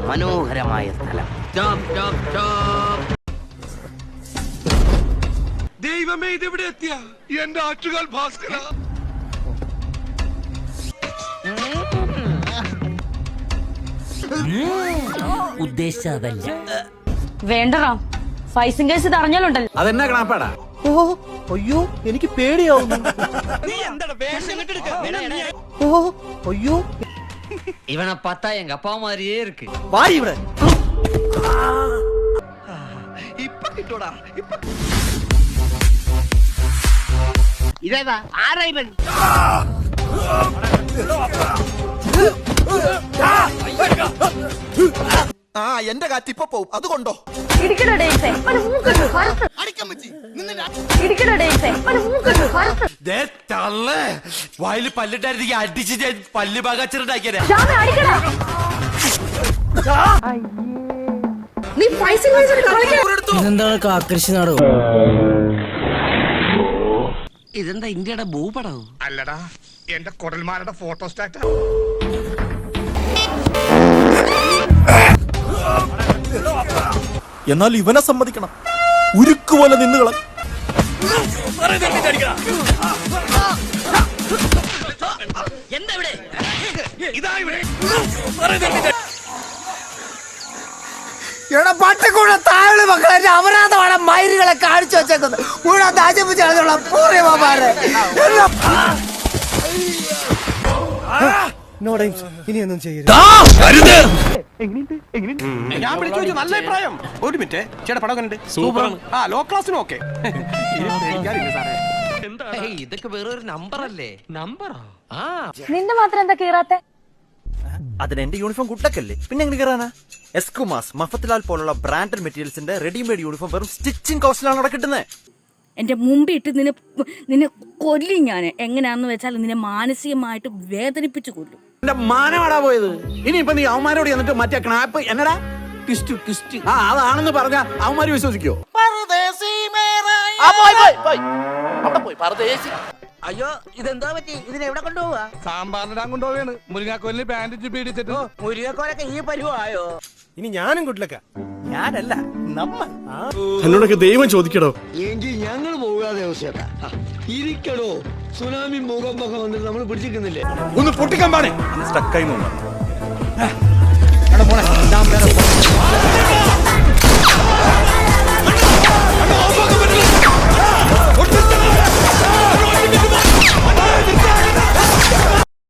മനോഹരമായ സ്ഥലം. ദൈവമേ, ഇതെവിടെ എത്തിയ എന്റെ ആറ്റുകാൽ ഭാസ്കര. ഉദ്ദേശിച്ചതല്ല. വേണ്ടറാ, ഫൈസിംഗ് കേസ് ഇത് അറിഞ്ഞാലുണ്ടല്ലോ. അതെന്നാ കണാപ്പാടാ? ഓ അയ്യോ, എനിക്ക് പേടിയാവുന്നു. ഓ അയ്യോ, ഇവനെ പത്താ എങ്ക அப்பா மாதிரியே இருக்கு. വായി ഇവിടെ. ഇപ്പൊ കിട്ടൂടാ. ഇതേതാ? ആരാ ഇവൻ? ആ, എന്റെ കാറ്റ് ഇപ്പൊ പോവും, അതുകൊണ്ടോ? വായില് പല്ലിട്ടായിരുന്നെങ്കിൽ അടിച്ച് ഞാൻ പല്ല് പാകച്ചിട്ടുണ്ടാക്കിയ. ഇതെന്താണ് കാക്കരശി നാടകം? ഇതെന്താ ഇന്ത്യയുടെ ഭൂപടവും? അല്ലടാ, എന്റെ കുടൽമാരുടെ ഫോട്ടോ സ്റ്റാറ്റാ. എന്നാൽ ഇവനെ സമ്മതിക്കണം, ഉരുക്കുപോലെ നിന്നുകള. എന്താ ഇവിടെ? ഇതാ ഇവിടെ. എടാ പട്ടിക്കൂടെ താഴെ മക്കളെ അപരാധമാണ് മയിലുകളെ കാണിച്ചു വെച്ചേക്കുന്നത്. ഇവിടെ നശിപ്പിച്ചുള്ള പൂർവ്വമാരെ ഇനിയൊന്നും ചെയ്യരുത്. ഞാൻ വിളിച്ചു ചോദിച്ചു, നല്ല അഭിപ്രായം. ഒരു മിനിറ്റ്, ചേട്ടാ പടം കണ്ടിട്ട് സൂപ്പർ. ആ, ലോ ക്ലാസ്സിനും ഓക്കെ. ഇതൊക്കെ വേറൊരു നമ്പർ അല്ലേ? നമ്പറോ? നിന്റെ മാത്രം എന്താ കീറാത്തെ? അതിന് എന്റെ യൂണിഫോം കുട്ടക്കല്ലേ, പിന്നെ എങ്ങനെ കയറാനാ? എസ്കുമാസ്, മഫത്തിലാൽ പോലുള്ള ബ്രാൻഡഡ് മെറ്റീരിയൽസിന്റെ റെഡിമെയ്ഡ് യൂണിഫോം വെറും സ്റ്റിച്ചിങ് കോസ്റ്റിലാണ് അവിടെ കിട്ടുന്നത്. എന്റെ മുമ്പിട്ട് നിന്നെ കൊല്ലും ഞാൻ. എങ്ങനെയാന്ന് വെച്ചാൽ നിന്നെ മാനസികമായിട്ട് വേദനിപ്പിച്ചു കൊല്ലും. എന്റെ മാനമാടാ പോയത്. ഇനിയിപ്പൊ നീ അവന്മാരോട് എന്നിട്ട് മറ്റേ ക്നാപ്പ് എന്നടാ ട്വിസ്റ്റ് അതാണെന്ന് പറഞ്ഞ അവന്മാര് വിശ്വസിക്കോ? അയ്യോ, ഇതെന്താ പറ്റി? ഇതിനെവിടെ കൊണ്ടുപോവാ? സാമ്പാറിനിടാൻ കൊണ്ടുപോവാണ്. മുരിങ്ങാക്കോലിന് ബാൻഡേജ് പീഡിച്ചിട്ട് മുരുകക്കോലൊക്കെ ഈ പരുവായോ? ഇനി ഞാനും കുട്ടിലക്ക. ഞാനല്ല, നമ്മൾ. എന്നോടൊക്കെ ദൈവം ചോദിക്കടോ. എങ്കിൽ ഞങ്ങൾ പോകാതെ അവസ്ഥ ഇരിക്കടോ. സുനാമി ഭൂകമ്പൊക്കെ വന്നിട്ട് നമ്മൾ പിടിച്ചിരിക്കുന്നില്ലേ? ഒന്ന് പൊട്ടിക്കാൻ പാടേ. സ്റ്റക്കായി